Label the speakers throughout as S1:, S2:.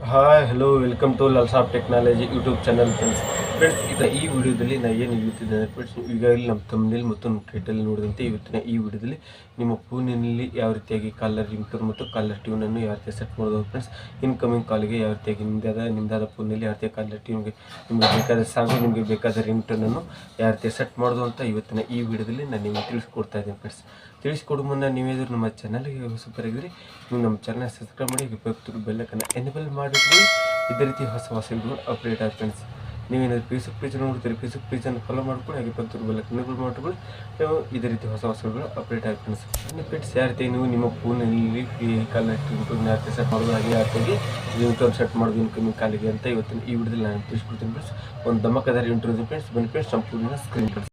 S1: Hi hello welcome to ಲಲ್ಸಾಪ್ technology YouTube channel friends ಈ ವಿಡಿಯೋದಲ್ಲಿ ನಾನು ಏನು ಹೇಳ್ತಿದ್ದೇನೆ ಫ್ರೆಂಡ್ಸ್, ಈಗಾಗಲೇ ನಮ್ಮ ತಮ್ಮನೇಲಿ ಮತ್ತು ನಮ್ಮ ಟೈಟಲ್ ನೋಡಿದಂತೆ ಇವತ್ತಿನ ಈ ವಿಡಿಯೋದಲ್ಲಿ ನಿಮ್ಮ ಫೋನಿನಲ್ಲಿ ಯಾವ ರೀತಿಯಾಗಿ ಕಾಲರ್ ರಿಂಗ್ಟೋನ್ ಮತ್ತು ಕಾಲರ್ ಟ್ಯೂನನ್ನು ಯಾವ ರೀತಿ ಸೆಟ್ ಮಾಡೋದು ಫ್ರೆಂಡ್ಸ್, ಇನ್ಕಮಿಂಗ್ ಕಾಲ್ಗೆ ಯಾವ ರೀತಿಯಾಗಿ ನಿಮ್ಮದಾದ ಫೋನಲ್ಲಿ ಯಾವ ರೀತಿಯಾಗಿ ಕಾಲರ್ ಟ್ಯೂನ್ಗೆ ನಿಮಗೆ ಬೇಕಾದ ಸಾಂಗು ನಿಮಗೆ ಬೇಕಾದ ರಿಂಗ್ಟೋನನ್ನು ಯಾವ ರೀತಿ ಸೆಟ್ ಮಾಡೋದು ಅಂತ ಇವತ್ತಿನ ಈ ವಿಡಿಯೋದಲ್ಲಿ ನಾನು ನಿಮಗೆ ತಿಳಿಸ್ಕೊಡ್ತಾ ಇದ್ದೀನಿ ಫ್ರೆಂಡ್ಸ್. ತಿಳಿಸ್ಕೊಡೋ ಮುನ್ನ ನೀವೇನಾದರೂ ನಮ್ಮ ಚಾನಲ್ಗೆ ಹೊಸಬರಾಗಿದ್ದರೆ ನೀವು ನಮ್ಮ ಚಾನಲ್ ಸಬ್ಸ್ಕ್ರೈಬ್ ಮಾಡಿ ಬೆಲ್ಲಕ್ಕನ್ನು ಎನೇಬಲ್ ಮಾಡಿದ್ವಿ. ಇದೇ ರೀತಿ ಹೊಸ ವಿಡಿಯೋ ಅಪ್ಡೇಟ್ ಆಗಿ ಫ್ರೆಂಡ್ಸ್. ನೀವೇನಾದರೂ ಫೇಸ್ಬುಕ್ ಪೇಜ್ ನೋಡ್ತೀರಿ, ಫೇಸ್ಬುಕ್ ಪೇಜನ್ನು ಫಾಲೋ ಮಾಡ್ಕೊಂಡು ಹಾಗೆ ಬೆಲ್ಲಕ್ಕನ್ನು ಎನೇಬಲ್ ಮಾಡ್ಕೊಂಡು ಇದೇ ರೀತಿ ಹೊಸ ವಿಡಿಯೋ ಅಪ್ಡೇಟ್ ಆಗಿ ಫ್ರೆಂಡ್ಸ್. ಫ್ರೆಂಡ್ಸ್ ಯಾವ ರೀತಿ ನೀವು ನಿಮ್ಮ ಫೋನಲ್ಲಿ ಕಾಲರ್ ಟ್ಯೂನ್ ಯಾವ ರೀತಿ ಸೆಟ್ ಮಾಡೋದು, ಹಾಗೆ ಯಾವ ರೀತಿಯಾಗಿ ರಿಂಗ್ಟೋನ್ ಸೆಟ್ ಮಾಡೋದು ಇನ್ಕಮಿಂಗ್ ಕಾಲಿಗೆ ಅಂತ ಇವತ್ತಿನ ಈ ವಿಡಿಯೋದಲ್ಲಿ ನಾನು ತಿಳಿಸ್ಕೊಡ್ತೀನಿ ಫ್ರೆಂಡ್ಸ್. ಒಂದು ಧಮಕದಾರಿ ಇಂಟ್ರೊಡ್ಯೂಸ್ ಫ್ರೆಂಡ್ಸ್. ಬನ್ನಿ ಫ್ರೆಂಡ್ಸ್, ಸಂಪೂರ್ಣ ಸ್ಕ್ರೀನ್ ಫ್ರೆಂಡ್ಸ್.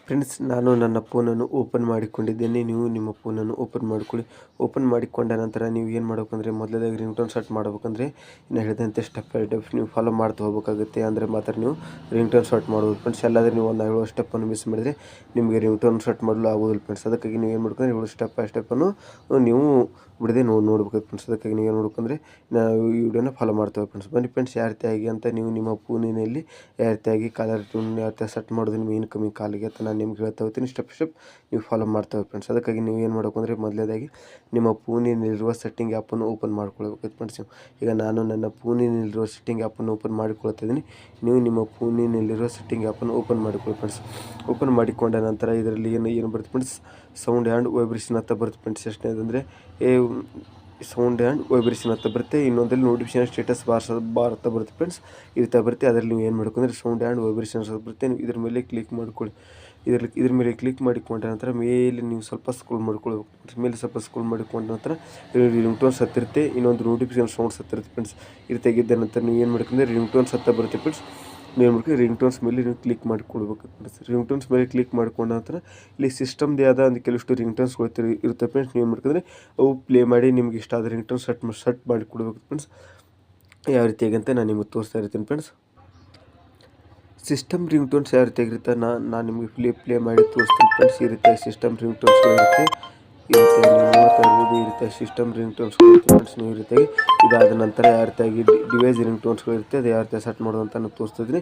S1: ಫ್ರೆಂಡ್ಸ್, ನಾನು ನನ್ನ ಫೋನನ್ನು ಓಪನ್ ಮಾಡಿಕೊಂಡಿದ್ದೇನೆ. ನೀವು ನಿಮ್ಮ ಫೋನನ್ನು ಓಪನ್ ಮಾಡಿಕೊಳ್ಳಿ. ಓಪನ್ ಮಾಡಿಕೊಂಡ ನಂತರ ನೀವು ಏನು ಮಾಡಬೇಕಂದ್ರೆ, ಮೊದಲೇದಾಗಿ ರಿಂಗ್ಟೋನ್ ಸೆಟ್ ಮಾಡಬೇಕಂದ್ರೆ ಇನ್ನು ಹೇಳಿದಂತೆ ಸ್ಟೆಪ್ ಬೈ ಸ್ಟೆಪ್ ನೀವು ಫಾಲೋ ಮಾಡ್ತಾ ಹೋಗಬೇಕಾಗುತ್ತೆ. ಅಂದರೆ ಮಾತ್ರ ನೀವು ರಿಂಗ್ಟೋನ್ ಸೆಟ್ ಮಾಡೋದು ಫ್ರೆಂಡ್ಸ್. ಎಲ್ಲಾದರೂ ನೀವು ಒಂದು 7 ಸ್ಟೆಪ್ಪನ್ನು ಮಿಸ್ ಮಾಡಿದರೆ ನಿಮಗೆ ರಿಂಗ್ಟೋನ್ ಸೆಟ್ ಮಾಡಲು ಆಗೋದಿಲ್ಲ ಫ್ರೆಂಡ್ಸ್. ಅದಕ್ಕಾಗಿ ನೀವು ಏನು ಮಾಡ್ಕೊಂಡ್ರೆ 7 ಸ್ಟೆಪ್ ಬೈ ಸ್ಟೆಪ್ಪನ್ನು ನೀವು ಬಿಡದೆ ನೋಡ್ಬೇಕು ಫ್ರೆಂಡ್ಸ್. ಅದಕ್ಕಾಗಿ ನೀವು ಏನು ನೋಡ್ಬೇಕಂದ್ರೆ ನಾವು ಈ ವಿಡಿಯೋನ ಫಾಲೋ ಮಾಡ್ತೇವೆ ಫ್ರೆಂಡ್ಸ್. ಬನ್ನಿ ಫ್ರೆಂಡ್ಸ್, ಯಾವ ರೀತಿಯಾಗಿ ಅಂತ ನೀವು ನಿಮ್ಮ ಫೋನಿನಲ್ಲಿ ಯಾವ ರೀತಿಯಾಗಿ ಕಾಲರ್ ಟ್ಯೂನ್ ಯಾವ ರೀತಿ ಸೆಟ್ ಮಾಡೋದು ನಿಮ್ಮ ಇನ್ಕಮಿಂಗ್ ಕಾಲಿಗೆ ಅಂತ ನಾನು ನಿಮ್ಗೆ ಹೇಳ್ತಾ ಹೋಗ್ತೀನಿ. ಸ್ಟೆಪ್ ನೀವು ಫಾಲೋ ಮಾಡ್ತೇವೆ ಫ್ರೆಂಡ್ಸ್. ಅದಕ್ಕಾಗಿ ನೀವು ಏನು ಮಾಡಬೇಕು ಅಂದರೆ, ಮೊದಲೇದಾಗಿ ನಿಮ್ಮ ಫೋನಿನಲ್ಲಿರುವ ಸೆಟ್ಟಿಂಗ್ ಆ್ಯಪನ್ನು ಓಪನ್ ಮಾಡ್ಕೊಳ್ಬೇಕು ಫ್ರೆಂಡ್ಸ್. ಈಗ ನಾನು ನನ್ನ ಫೋನಿನಲ್ಲಿರುವ ಸೆಟ್ಟಿಂಗ್ ಆ್ಯಪನ್ನು ಓಪನ್ ಮಾಡಿಕೊಳ್ತಾ ಇದ್ದೀನಿ. ನೀವು ನಿಮ್ಮ ಫೋನಿನಲ್ಲಿರುವ ಸೆಟ್ಟಿಂಗ್ ಆ್ಯಪನ್ನು ಓಪನ್ ಮಾಡಿಕೊಳ್ಳಿ ಫ್ರೆಂಡ್ಸ್. ಓಪನ್ ಮಾಡಿಕೊಂಡ ನಂತರ ಇದರಲ್ಲಿ ಏನು ಬರುತ್ತೆ ಫ್ರೆಂಡ್ಸ್, ಸೌಂಡ್ ಆ್ಯಂಡ್ ವೈಬ್ರೇಷನ್ ಅಂತ ಬರುತ್ತೆ ಫ್ರೆಂಡ್ಸ್. ಎಷ್ಟನೇದಂದರೆ ಸೌಂಡ್ ಆ್ಯಂಡ್ ವೈಬ್ರೇಷನ್ ಅಂತ ಬರುತ್ತೆ. ಇನ್ನೊಂದಲ್ಲಿ ನೋಟಿಫಿಕೇಶನ್ ಸ್ಟೇಟಸ್ ಬಾರ್ ಅಂತ ಬರುತ್ತೆ ಫ್ರೆಂಡ್ಸ್. ಈ ರೀತಿ ಬರುತ್ತೆ. ಅದರಲ್ಲಿ ನೀವು ಏನು ಮಾಡ್ಕೊಂಡ್ರೆ ಸೌಂಡ್ ಆ್ಯಂಡ್ ವೈಬ್ರೇಷನ್ ಅಂತ ಬರುತ್ತೆ. ನೀವು ಇದ್ರ ಮೇಲೆ ಕ್ಲಿಕ್ ಮಾಡ್ಕೊಳ್ಳಿ. ಇದ್ರ ಮೇಲೆ ಕ್ಲಿಕ್ ಮಾಡಿಕೊಂಡ ನಂತರ ಮೇಲೆ ನೀವು ಸ್ವಲ್ಪ ಸ್ಕ್ರೋಲ್ ಮಾಡ್ಕೊಳ್ಬೇಕು. ಮೇಲೆ ಸ್ವಲ್ಪ ಸ್ಕ್ರೋಲ್ ಮಾಡಿಕೊಂಡ ನಂತರ ರಿಂಗ್ಟೋನ್ ಸತ್ತಿರುತ್ತೆ. ಇನ್ನೊಂದು ನೋಟಿಫಿಕೇಶನ್ ಸೌಂಡ್ ಸತ್ತಿರುತ್ತೆ ಫ್ರೆಂಡ್ಸ್. ಈ ರೀತಿಯಾಗಿದ್ದ ನಂತರ ನೀವು ಏನು ಮಾಡ್ಕೊಂಡ್ರೆ ರಿಂಗ್ಟೋನ್ ಸತ್ತ ಬರುತ್ತೆ ಫ್ರೆಂಡ್ಸ್. ನೀವು ಏನು ಮಾಡ್ಕೊಂಡು ರಿಂಗ್ಟೋನ್ಸ್ ಮೇಲೆ ನೀವು ಕ್ಲಿಕ್ ಮಾಡಿಕೊಡ್ಬೇಕು ಫ್ರೆಂಡ್ಸ್. ರಿಂಗ್ಟೋನ್ಸ್ ಮೇಲೆ ಕ್ಲಿಕ್ ಮಾಡ್ಕೊಂಡ ನಂತರ ಇಲ್ಲಿ ಸಿಸ್ಟಮ್ದೇ ಆದ ಒಂದು ಕೆಲವಷ್ಟು ರಿಂಗ್ಟೋನ್ಸ್ಗಳು ಇರುತ್ತೆ ಫ್ರೆಂಡ್ಸ್. ನೀವು ಏನು ಮಾಡ್ಕೊಂಡ್ರೆ ಅವು ಪ್ಲೇ ಮಾಡಿ ನಿಮ್ಗೆ ಇಷ್ಟ ಆದ ರಿಂಗ್ಟೋನ್ ಸೆಟ್ ಮಾಡಿ ಕೊಡಬೇಕು ಫ್ರೆಂಡ್ಸ್. ಯಾವ ರೀತಿಯಾಗಿ ಅಂತ ನಾನು ನಿಮಗೆ ತೋರಿಸ್ತಾ ಇರ್ತೀನಿ ಫ್ರೆಂಡ್ಸ್. ಸಿಸ್ಟಮ್ ರಿಂಗ್ಟೋನ್ಸ್ ಯಾವ ರೀತಿಯಾಗಿರುತ್ತೆ ನಾನು ನಿಮಗೆ ಪ್ಲೇ ಮಾಡಿ ತೋರಿಸ್ತೀನಿ ಫ್ರೆಂಡ್ಸ್. ಈ ರೀತಿಯಾಗಿ ಸಿಸ್ಟಮ್ ರಿಂಗ್ಟೋನ್ಸ್ಗಳಿರುತ್ತೆ. ಈ ರೀತಿಯಾಗಿ ನೀವು ನೋಡ್ತಾ ಇರ್ಬೋದು. ಈ ರೀತಿಯಾಗಿ ಸಿಸ್ಟಮ್ ರಿಂಗ್ಟೋನ್ಸ್ಗಳಿರುತ್ತೆ ಫ್ರೆಂಡ್ಸ್. ನೀವು ಈ ರೀತಿಯಾಗಿ ಇದಾದ ನಂತರ ಯಾವ ರೀತಿಯಾಗಿ ಡಿವೈಸ್ ರಿಂಗ್ಟೋನ್ಸ್ಗಳಿರುತ್ತೆ ಅದು ಯಾವ ರೀತಿಯಾಗಿ ಸೆಟ್ ಮಾಡೋದು ಅಂತ ನಾನು ತೋರಿಸ್ತಿದ್ದೀನಿ.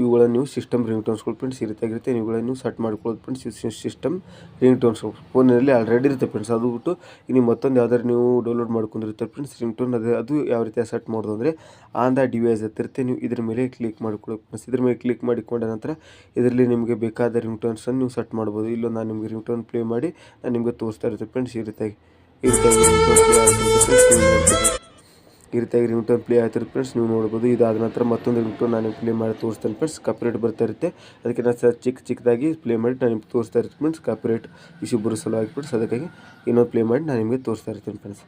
S1: ಇವುಗಳನ್ನು ನೀವು ಸಿಸ್ಟಮ್ ರಿಂಗ್ಟೋನ್ಸ್ಗಳು ಫ್ರೆಂಡ್ಸ್. ಈ ರೀತಿಯಾಗಿರುತ್ತೆ. ಇವುಗಳನ್ನು ನೀವು ಸೆಟ್ ಮಾಡ್ಕೊಳ್ಳೋದು ಫ್ರೆಂಡ್ಸ್. ಸಿಸ್ಟಮ್ ರಿಂಗ್ಟೋನ್ಸ್ ಫೋನಲ್ಲಿ ಆಲ್ರೆಡಿ ಇರುತ್ತೆ ಫ್ರೆಂಡ್ಸ್. ಅದು ಬಿಟ್ಟು ನೀವು ಮತ್ತೊಂದು ಯಾವ್ದಾದ್ರು ನೀವು ಡೌನ್ಲೋಡ್ ಮಾಡ್ಕೊಂಡಿರ್ತಾರೆ ಫ್ರೆಂಡ್ಸ್ ರಿಂಗ್ಟೋನ್. ಅದು ಯಾವ ರೀತಿಯಾಗಿ ಸೆಟ್ ಮಾಡೋದು ಅಂದರೆ, ಆನ್ ದ ಡಿವೈಸ್ ಇರುತ್ತೆ. ನೀವು ಇದ್ರ ಮೇಲೆ ಕ್ಲಿಕ್ ಮಾಡ್ಕೊಳ್ಳೋದು ಫ್ರೆಂಡ್ಸ್. ಇದ್ರ ಮೇಲೆ ಕ್ಲಿಕ್ ಮಾಡಿಕೊಂಡ ನಂತರ ಇದರಲ್ಲಿ ನಿಮಗೆ ಬೇಕಾದ ರಿಂಗ್ಟೋನ್ಸನ್ನು ನೀವು ಸೆಟ್ ಮಾಡ್ಬೋದು. ಇಲ್ಲೊಂದು ನಾನು ನಿಮಗೆ ರಿಂಗ್ಟೋನ್ ಪ್ಲೇ ಮಾಡಿ ನಾನು ನಿಮಗೆ ತೋರಿಸ್ತಾ ಇರುತ್ತೆ ಫ್ರೆಂಡ್ಸ್. ಈ ರೀತಿಯಾಗಿ ರಿಂಗ್ಟೋನ್ ಪ್ಲೇ ಆಗ್ತಿರುತ್ತೆ ಫ್ರೆಂಡ್ಸ್. ನೀವು ನೋಡ್ಬೋದು. ಇದಾದ ನಂತರ ಮತ್ತೊಂದು ರಿಂಗ್ಟೋನ್ ನಾನು ಪ್ಲೇ ಮಾಡಿ ತೋರಿಸ್ತೇನೆ ಫ್ರೆಂಡ್ಸ್. ಕಾಪಿರೈಟ್ ಬರ್ತಾ ಇರುತ್ತೆ. ಅದಕ್ಕೆ ನಾನು ಚಿಕ್ಕದಾಗಿ ಪ್ಲೇ ಮಾಡಿ ನಾನು ನಿಮ್ಗೆ ತೋರಿಸ್ತಾ ಇರ್ತೀನಿ ಫ್ರೆಂಡ್ಸ್. ಕಾಪಿರೈಟ್ ಇಶ್ಯೂ ಬರೋ ಸಲುವಾಗಿ ಫ್ರೆಂಡ್ಸ್. ಅದಕ್ಕಾಗಿ ಇನ್ನೊಂದು ಪ್ಲೇ ಮಾಡಿ ನಾನು ನಿಮಗೆ ತೋರಿಸ್ತಾ ಇರ್ತೀನಿ ಫ್ರೆಂಡ್ಸ್.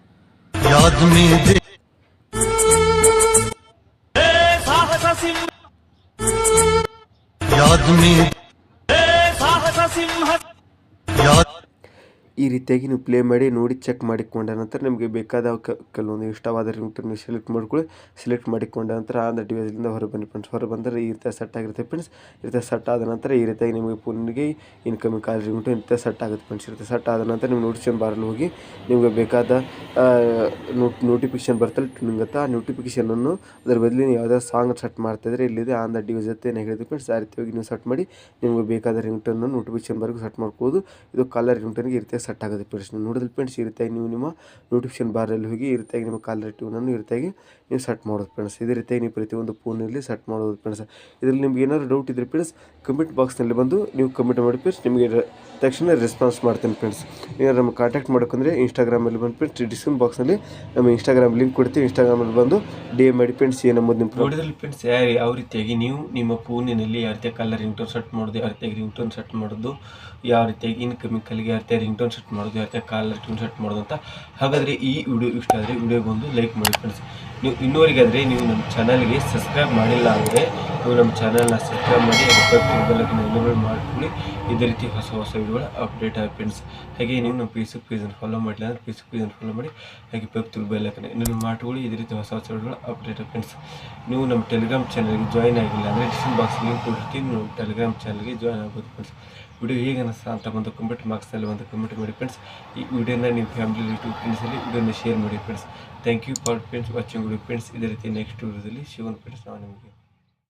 S1: ಈ ರೀತಿಯಾಗಿ ನೀವು ಪ್ಲೇ ಮಾಡಿ ನೋಡಿ ಚೆಕ್ ಮಾಡಿಕೊಂಡ ನಂತರ ನಿಮಗೆ ಬೇಕಾದ ಕೆಲವೊಂದು ಇಷ್ಟವಾದ ರಿಂಗ್ಟೋನ್ ನೀವು ಸೆಲೆಕ್ಟ್ ಮಾಡಿಕೊಂಡ ನಂತರ ಆ ಡಿವೈಸ್ನಿಂದ ಹೊರಬನ್ನಿ ಫ್ರೆಂಡ್ಸ್. ಹೊರಬಂದರೆ ಈ ರೀತಿಯಾಗಿ ಸೆಟ್ ಆಗಿರುತ್ತೆ ಫ್ರೆಂಡ್ಸ್. ಈ ರೀತಿ ಸೆಟ್ ಆದ ನಂತರ ಈ ರೀತಿಯಾಗಿ ನಿಮಗೆ ಫೋನಿಗೆ ಇನ್ಕಮಿಂಗ್ ಕಾಲ್ ರಿಂಗ್ಟೋನ್ ಈ ರೀತಿ ಸೆಟ್ ಆಗುತ್ತೆ ಫ್ರೆಂಡ್ಸ್. ಈ ರೀತಿ ಸೆಟ್ ಆದ ನಂತರ ನೀವು ನೋಟಿಫಿಕೇಶನ್ ಬಾರಲ್ಲಿ ಹೋಗಿ ನಿಮಗೆ ಬೇಕಾದ ನೋಟಿಫಿಕೇಶನ್ ಬರ್ತಲ್ಲ ಟ್ಯೂನಿಂಗ್ ಅಂತ, ಆ ನೋಟಿಫಿಕೇಶನನ್ನು ಅದರ ಬದಲಿ ನೀವು ಯಾವುದಾದ್ರು ಸಾಂಗ್ ಸೆಟ್ ಮಾಡ್ತಾಯಿದ್ರೆ ಇಲ್ಲಿದೆ ಆನ್ ದ ಡಿವೈಸ್ ಜೊತೆ ಹೇಳಿದೆ ಫ್ರೆಂಡ್ಸ್. ಆ ರೀತಿಯಾಗಿ ನೀವು ಸೆಟ್ ಮಾಡಿ ನಿಮಗೆ ಬೇಕಾದ ರಿಂಗ್ಟೋನ್ ನೋಟಿಫಿಕೇಶನ್ ಬರೆಗೂ ಸೆಟ್ ಮಾಡ್ಬೋದು. ಇದು ಕಾಲರ್ ರಿಂಗ್ಟೋನ್ಗೆ ಈ ರೀತಿಯಾಗಿ ಸೆಟ್ ಆಗುತ್ತೆ ಫ್ರೆಂಡ್ಸ್. ನೀವು ನೋಡಿದ್ರೆ ಫ್ರೆಂಡ್ಸ್, ಈ ರೀತಿಯಾಗಿ ನೀವು ನಿಮ್ಮ ನೋಟಿಫಿಕೇಶನ್ ಬಾರಲ್ಲಿ ಹೋಗಿ ಈ ರೀತಿಯಾಗಿ ನಿಮ್ಮ ಕಾಲರ್ ಟ್ಯೂನನ್ನು ಈ ರೀತಿಯಾಗಿ ನೀವು ಸೆಟ್ ಮಾಡೋದು ಫ್ರೆಂಡ್ಸ್. ಇದೇ ರೀತಿಯಾಗಿ ನೀವು ಪ್ರತಿಯೊಂದು ಫೋನಲ್ಲಿ ಸೆಟ್ ಮಾಡೋದು ಫ್ರೆಂಡ್ಸ್. ಇದರಲ್ಲಿ ನಿಮ್ಗೆ ಏನಾದರೂ ಡೌಟ್ ಇದ್ದರೆ ಫ್ರೆಂಡ್ಸ್ ಕಮೆಂಟ್ ಬಾಕ್ಸ್ನಲ್ಲಿ ಬಂದು ನೀವು ಕಮೆಂಟ್ ಮಾಡಿ ಫ್ರೆಂಡ್ಸ್. ನಿಮಗೆ ತಕ್ಷಣ ರೆಸ್ಪಾನ್ಸ್ ಮಾಡ್ತೀನಿ ಫ್ರೆಂಡ್ಸ್. ಏನಾದ್ರು ನಮಗೆ ಕಾಂಟ್ಯಾಕ್ಟ್ ಮಾಡೋಕ್ಕಂದರೆ ಇನ್ಸ್ಟಾಗ್ರಾಮಲ್ಲಿ ಬಂದು ಫ್ರೆಂಡ್ಸ್ ಡಿಸ್ಕ್ರಿಪ್ಷನ್ ಬಾಕ್ಸ್ನಲ್ಲಿ ನಮ್ಮ ಇನ್ಸ್ಟಾಗ್ರಾಮ್ ಲಿಂಕ್ ಕೊಡ್ತೀವಿ. ಇನ್ಸ್ಟಾಗ್ರಾಮಲ್ಲಿ ಬಂದು DM ಮಾಡಿ ಫ್ರೆಂಡ್ಸ್. ಏನಂಬುದು ನಿಮ್ಮ ನೋಡಿದ್ರಲ್ಲಿ ಫ್ರೆಂಡ್ಸ್ ಯಾವ ರೀತಿಯಾಗಿ ನೀವು ನಿಮ್ಮ ಫೋನಿನಲ್ಲಿ ಯಾವ ರೀತಿಯಾಗಿ ಕಾಲರ್ ರಿಂಗ್ಟೋನ್ ಸೆಟ್ ಮಾಡೋದು, ಯಾವ ರೀತಿಯಾಗಿ ರಿಂಗ್ಟೋನ್ ಸೆಟ್ ಮಾಡೋದು, ಯಾವ ರೀತಿಯಾಗಿ ಇನ್ಕಮಿಂಗ್ ಕಾಲಿಗೆ ಯಾವ ರೀತಿಯಾಗಿ ರಿಂಗ್ಟೋನ್ ಸೆಟ್ ಮಾಡೋದು, ಯಾವ ರೀತಿಯಾಗಿ ಕಾಲರ್ ಟ್ಯೂನ್ ಸೆಟ್ ಮಾಡೋದು ಅಂತ. ಹಾಗಾದರೆ ಈ ವಿಡಿಯೋ ಇಷ್ಟ ಆದರೆ ವಿಡಿಯೋಗೊಂದು ಲೈಕ್ ಮಾಡಿ ಫ್ರೆಂಡ್ಸ್. ನೀವು ಇನ್ನೂವರೆಗಾದರೆ ನೀವು ನಮ್ಮ ಚಾನಲ್ಗೆ ಸಬ್ಸ್ಕ್ರೈಬ್ ಮಾಡಿಲ್ಲ ಅಂದರೆ ನೀವು ನಮ್ಮ ಚಾನಲ್ನ ಸಬ್ಸ್ಕ್ರೈಬ್ ಮಾಡಿ ಪಕ್ಕದ ಬೆಲ್ಲನ್ನು ಎನೇಬಲ್ ಮಾಡ್ಕೊಳ್ಳಿ. ಇದೇ ರೀತಿ ಹೊಸ ವಿಡಿಯೋಗಳ ಅಪ್ಡೇಟ್ ಆಗಿ ಫ್ರೆಂಡ್ಸ್. ಹಾಗೆ ನೀವು ನಮ್ಮ ಫೇಸ್ಬುಕ್ ಪೇಜನ್ನು ಫಾಲೋ ಮಾಡಿಲ್ಲ ಅಂದರೆ ಫೇಸ್ಬುಕ್ ಪೇಜನ್ನು ಫಾಲೋ ಮಾಡಿ, ಹಾಗೆ ಪಕ್ಕದ ಬೆಲ್ಲನ್ನು ಎನೇಬಲ್ ಮಾಡ್ಕೊಳ್ಳಿ. ಇದೇ ರೀತಿ ಹೊಸ ವಿಡಿಯೋಗಳ ಅಪ್ಡೇಟ್ ಆಗಿ ಫ್ರೆಂಡ್ಸ್. ನೀವು ನಮ್ಮ ಟೆಲಿಗ್ರಾಮ್ ಚಾನಲ್ಗೆ ಜಾಯ್ನ್ ಆಗಿಲ್ಲ ಅಂದರೆ ಡಿಸ್ಕ್ರಿಪ್ಷನ್ ಬಾಕ್ಸ್ ಲಿಂಕ್ ಕೊಟ್ಟಿರ್ತೀನಿ, ನೀವು ನಮ್ಮ ಟೆಲಿಗ್ರಾಮ್ ಚಾನಲ್ಗೆ ಜಾಯ್ನ್ ಆಗ್ಬೋದು ಫ್ರೆಂಡ್ಸ್. ವಿಡಿಯೋ ಹೇಗೆ ಅನಿಸ್ತಾ ಅಂತ ಒಂದು ಕಮೆಂಟ್ ಬಾಕ್ಸ್ನಲ್ಲಿ ಒಂದು ಕಮೆಂಟ್ ಮಾಡಿ ಫ್ರೆಂಡ್ಸ್. ಈ ವಿಡಿಯೋನ ನಿಮ್ಮ ಫ್ಯಾಮಿಲಿ ರಿಲೇಟಿವ್ ಫ್ರೆಂಡ್ಸಲ್ಲಿ ವಿಡಿಯೋನ ಶೇರ್ ಮಾಡಿ friends. Thank you for friends watching video friends. ಇದೇ ರೀತಿ ನೆಕ್ಸ್ಟ್ ವಿಡಿಯೋದಲ್ಲಿ ಶಿವನ್ ಫ್ರೆಂಡ್ಸ್ ನಾವು ನಿಮಗೆ